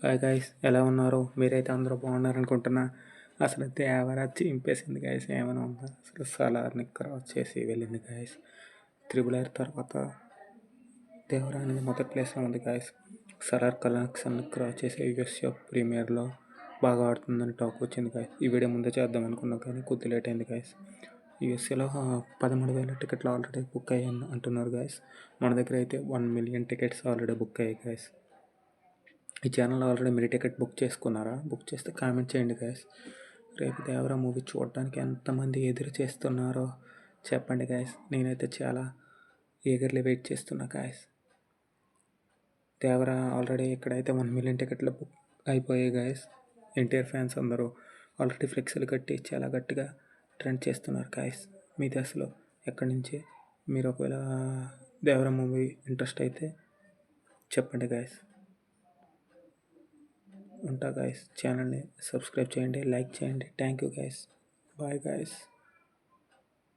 Hi guys, ఎలా ఉన్నారు? మీరైతే అందరూ బాగున్నారనుకుంటున్నా. అసలు దేవర చింపేసింది గైస్. ఏమైనా ఉందా? అసలు సలార్ని క్రాస్ చేసి వెళ్ళింది గైస్. త్రిబుల్ ఆర్ తర్వాత దేవర అనేది మొదటి ప్లేస్లో ఉంది గైస్. సలార్ కలెక్షన్ క్రాస్ చేసి యూఎస్ఎఫ్ ప్రీమియర్లో బాగా ఆడుతుందని టాక్ వచ్చింది గైస్. ఈ వీడియో ముందే చేద్దాం అనుకున్నాం కానీ కొద్ది లేట్ అయింది గైస్. యూఎస్ఏలో 13,000 టికెట్లు ఆల్రెడీ బుక్ అయ్యాయి అంటున్నారు గైస్. మన దగ్గర అయితే 1,000,000 టికెట్స్ ఆల్రెడీ బుక్ అయ్యాయి గైస్. ఈ ఛానల్లో ఆల్రెడీ మీరు టికెట్ బుక్ చేసుకున్నారా? బుక్ చేస్తే కామెంట్ చేయండి గైస్. రేపు దేవరా మూవీ చూడడానికి ఎంతమంది ఎదురు చేస్తున్నారో చెప్పండి గైస్. నేనైతే చాలా ఈగర్లీ వెయిట్ చేస్తున్నా గైస్. దేవరా ఆల్రెడీ ఇక్కడైతే 1,000,000 టికెట్లు బుక్ అయిపోయాయి గైస్. ఎన్టీఆర్ ఫ్యాన్స్ అందరూ ఆల్రెడీ ఫ్లెక్సీలు కట్టి చాలా గట్టిగా ట్రెండ్ చేస్తున్నారు గైస్. మీ దశలో ఎక్కడి నుంచి మీరు ఒకవేళ దేవరా మూవీ ఇంట్రెస్ట్ అయితే చెప్పండి గైస్. ఉంటా గైస్. ఛానల్ని సబ్స్క్రైబ్ చేయండి, లైక్ చేయండి. Thank you guys. Bye guys.